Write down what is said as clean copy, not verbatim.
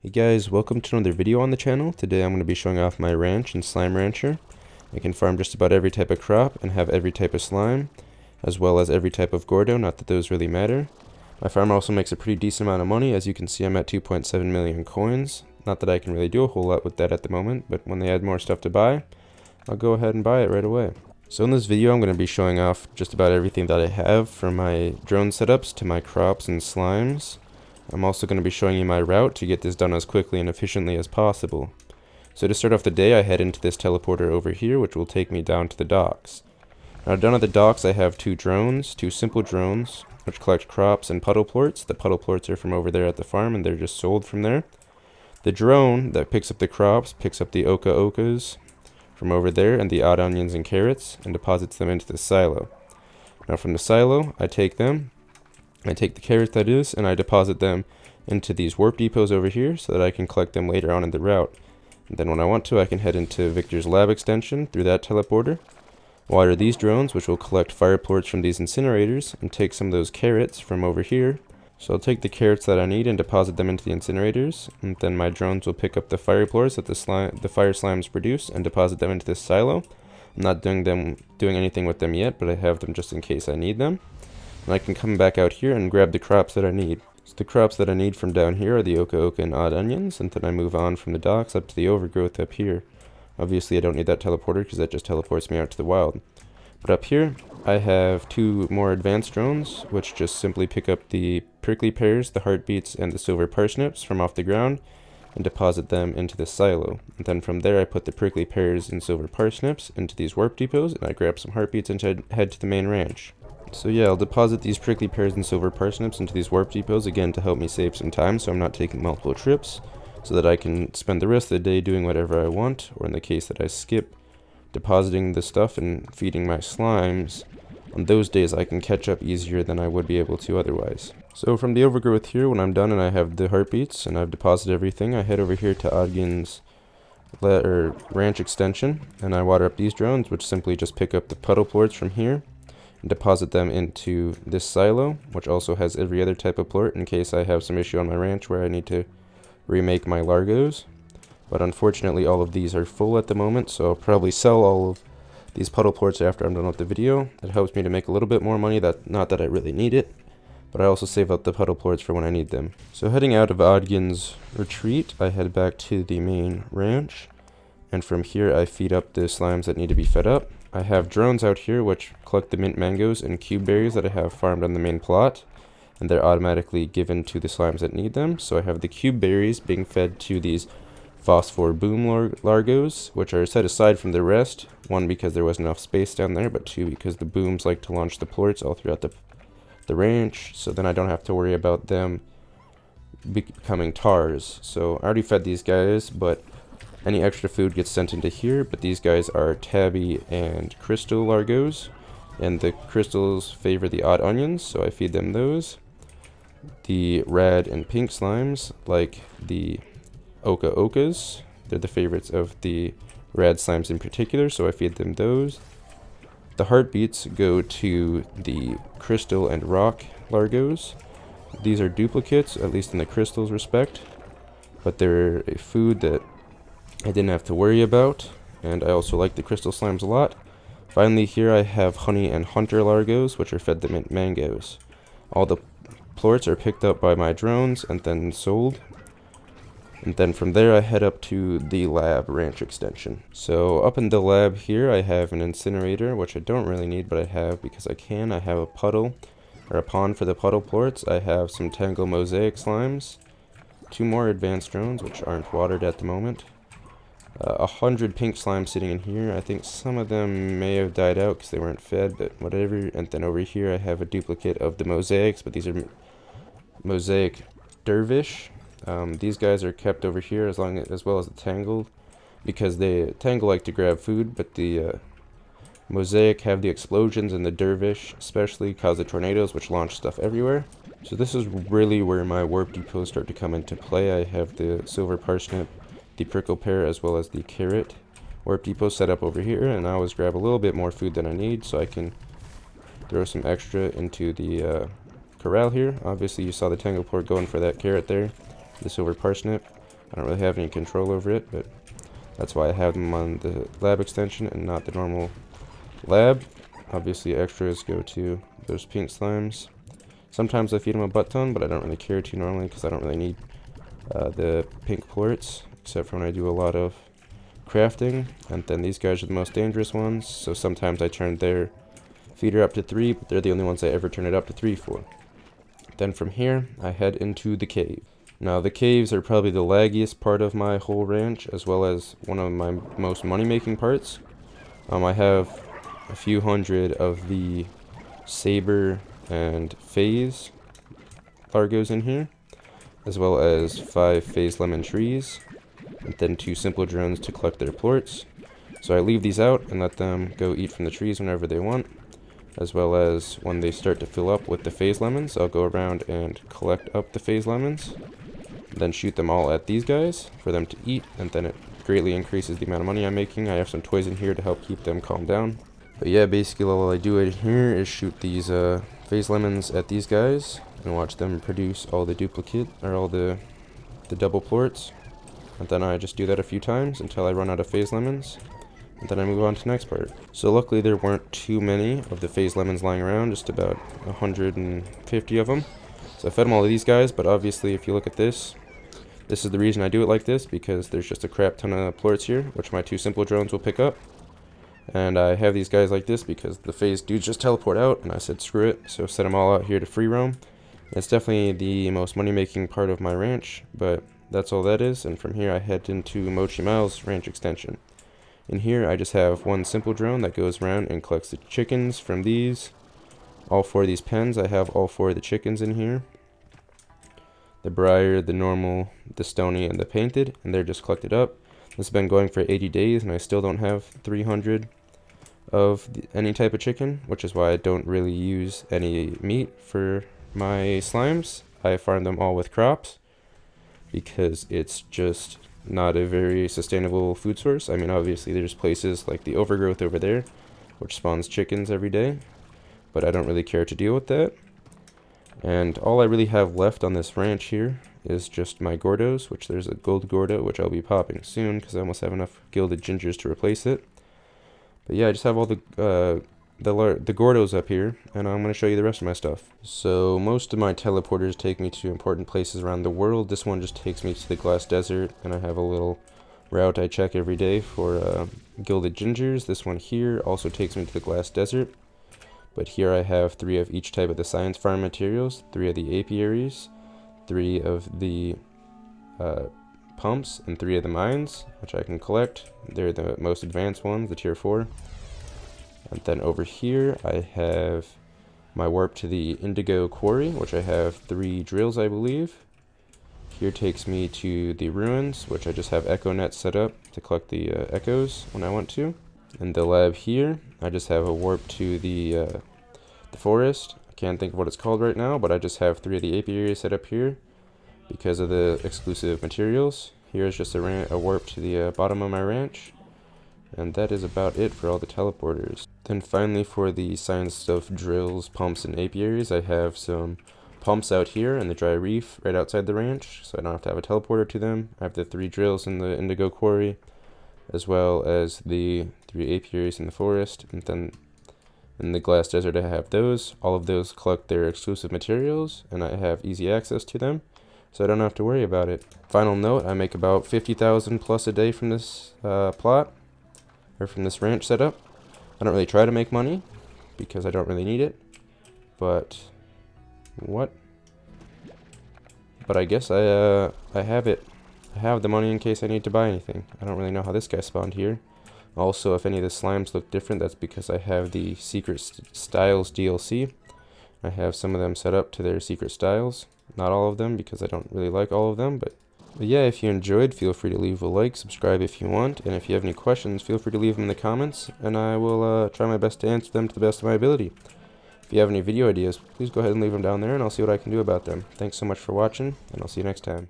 Hey guys, welcome to another video on the channel. Today I'm going to be showing off my ranch and slime rancher. I can farm just about every type of crop and have every type of slime, as well as every type of Gordo, not that those really matter. My farm also makes a pretty decent amount of money. As you can see, I'm at 2.7 million coins. Not that I can really do a whole lot with that at the moment, but when they add more stuff to buy, I'll go ahead and buy it right away. So in this video I'm going to be showing off just about everything that I have, from my drone setups to my crops and slimes. I'm also going to be showing you my route to get this done as quickly and efficiently as possible. So to start off the day, I head into this teleporter over here, which will take me down to the docks. Now down at the docks I have two simple drones, which collect crops and puddle plorts. The puddle plorts are from over there at the farm and they're just sold from there. The drone that picks up the crops picks up the okas from over there and the odd onions and carrots and deposits them into the silo. Now from the silo, I take the carrots, that is, and I deposit them into these warp depots over here so that I can collect them later on in the route. And then when I want to, I can head into Victor's lab extension through that teleporter, water these drones, which will collect fire plorts from these incinerators, and take some of those carrots from over here. So I'll take the carrots that I need and deposit them into the incinerators, and then my drones will pick up the fire plorts that the fire slimes produce and deposit them into this silo. I'm not doing anything with them yet, but I have them just in case I need them. And I can come back out here and grab the crops that I need. So the crops that I need from down here are the oka and odd onions, and then I move on from the docks up to the overgrowth up here. Obviously I don't need that teleporter because that just teleports me out to the wild. But up here I have two more advanced drones, which just simply pick up the prickly pears, the heartbeats, and the silver parsnips from off the ground and deposit them into the silo. And then from there I put the prickly pears and silver parsnips into these warp depots, and I grab some heartbeats and head to the main ranch. So yeah, I'll deposit these prickly pears and silver parsnips into these warp depots, again to help me save some time so I'm not taking multiple trips, so that I can spend the rest of the day doing whatever I want, or in the case that I skip depositing the stuff and feeding my slimes, on those days I can catch up easier than I would be able to otherwise. So from the overgrowth here, when I'm done and I have the heartbeats and I've deposited everything, I head over here to Odgin's ranch extension, and I water up these drones, which simply just pick up the puddle plorts from here and deposit them into this silo, which also has every other type of plort in case I have some issue on my ranch where I need to remake my largos. But unfortunately all of these are full at the moment, so I'll probably sell all of these puddle plorts after I'm done with the video. It helps me to make a little bit more money, not that I really need it, but I also save up the puddle plorts for when I need them. So heading out of Odgin's retreat, I head back to the main ranch, and from here I feed up the slimes that need to be fed up. I have drones out here which collect the mint mangoes and cube berries that I have farmed on the main plot, and they're automatically given to the slimes that need them. So I have the cube berries being fed to these phosphor boom largos, which are set aside from the rest, one because there wasn't enough space down there, but two because the booms like to launch the plorts all throughout the ranch, so then I don't have to worry about them becoming tars. So I already fed these guys, but any extra food gets sent into here, but these guys are tabby and crystal largos, and the crystals favor the odd onions, so I feed them those. The rad and pink slimes like the okas, they're the favorites of the rad slimes in particular, so I feed them those. The heartbeats go to the crystal and rock largos. These are duplicates, at least in the crystals respect, but they're a food that I didn't have to worry about, and I also like the crystal slimes a lot. Finally here I have honey and hunter largos, which are fed the mint mangoes. All the plorts are picked up by my drones and then sold. And then from there I head up to the lab ranch extension. So up in the lab here I have an incinerator, which I don't really need, but I have because I can. I have a pond for the puddle plorts. I have some tangle mosaic slimes, two more advanced drones which aren't watered at the moment. 100 pink slimes sitting in here. I think some of them may have died out because they weren't fed, but whatever. And then over here I have a duplicate of the mosaics, but these are mosaic dervish. These guys are kept over here as well as the tangle, because the tangle like to grab food, but the mosaic have the explosions, and the dervish especially cause the tornadoes which launch stuff everywhere. So this is really where my warp depots start to come into play. I have the silver parsnip, the prickle pear, as well as the carrot warp depot set up over here, and I always grab a little bit more food than I need so I can throw some extra into the corral here. Obviously you saw the tangle plort going for that carrot there, the silver parsnip. I don't really have any control over it, but that's why I have them on the lab extension and not the normal lab. Obviously extras go to those pink slimes. Sometimes I feed them a butt ton, but I don't really care to normally because I don't really need the pink plorts, except for when I do a lot of crafting. And then these guys are the most dangerous ones, so sometimes I turn their feeder up to 3, but they're the only ones I ever turn it up to 3 for. Then from here, I head into the cave. Now the caves are probably the laggiest part of my whole ranch, as well as one of my most money-making parts. I have a few hundred of the saber and phase largos in here, as well as 5 phase lemon trees, and then 2 simple drones to collect their plorts. So I leave these out and let them go eat from the trees whenever they want, as well as when they start to fill up with the phase lemons, I'll go around and collect up the phase lemons, then shoot them all at these guys for them to eat, and then it greatly increases the amount of money I'm making. I have some toys in here to help keep them calm down. But yeah, basically all I do in here is shoot these phase lemons at these guys and watch them produce all the duplicate, or all the double plorts. And then I just do that a few times until I run out of phase lemons, and then I move on to the next part. So luckily there weren't too many of the phase lemons lying around, just about 150 of them. So I fed them all of these guys, but obviously if you look at this is the reason I do it like this, because there's just a crap ton of plorts here, which my 2 simple drones will pick up. And I have these guys like this because the phase dudes just teleport out, and I said screw it, so set them all out here to free roam. It's definitely the most money-making part of my ranch, but that's all that is. And from here I head into Mochi Miles ranch extension. In here I just have 1 simple drone that goes around and collects the chickens from these. All 4 of these pens, I have all 4 of the chickens in here. The briar, the normal, the stony, and the painted, and they're just collected up. This has been going for 80 days, and I still don't have 300 of any type of chicken, which is why I don't really use any meat for my slimes. I farm them all with crops because it's just not a very sustainable food source. I mean, obviously there's places like the overgrowth over there which spawns chickens every day, but I don't really care to deal with that. And all I really have left on this ranch here is just my Gordos, which there's a gold Gordo, which I'll be popping soon because I almost have enough Gilded Gingers to replace it. But yeah, I just have all the Gordos up here, and I'm going to show you the rest of my stuff. So most of my teleporters take me to important places around the world. This one just takes me to the Glass Desert, and I have a little route I check every day for Gilded Gingers. This one here also takes me to the Glass Desert. But here I have 3 of each type of the science farm materials, 3 of the apiaries, 3 of the pumps, and 3 of the mines, which I can collect. They're the most advanced ones, the tier 4. And then over here I have my warp to the indigo quarry, which I have 3 drills, I believe. Here takes me to the ruins, which I just have echo nets set up to collect the echoes when I want to. In the lab here, I just have a warp to the forest. I can't think of what it's called right now, but I just have 3 of the apiaries set up here because of the exclusive materials. Here's just a warp to the bottom of my ranch, and that is about it for all the teleporters. Then finally for the science stuff, drills, pumps, and apiaries, I have some pumps out here in the dry reef right outside the ranch, so I don't have to have a teleporter to them. I have the 3 drills in the indigo quarry, as well as the 3 apiaries in the forest, and then in the Glass Desert I have those. All of those collect their exclusive materials, and I have easy access to them, so I don't have to worry about it. Final note, I make about 50,000 plus a day from this plot, or from this ranch setup. I don't really try to make money, because I don't really need it, but I guess I have it. I have the money in case I need to buy anything. I don't really know how this guy spawned here. Also, if any of the slimes look different, that's because I have the Secret Styles DLC. I have some of them set up to their secret styles. Not all of them, because I don't really like all of them, but yeah, if you enjoyed, feel free to leave a like, subscribe if you want, and if you have any questions, feel free to leave them in the comments, and I will try my best to answer them to the best of my ability. If you have any video ideas, please go ahead and leave them down there, and I'll see what I can do about them. Thanks so much for watching, and I'll see you next time.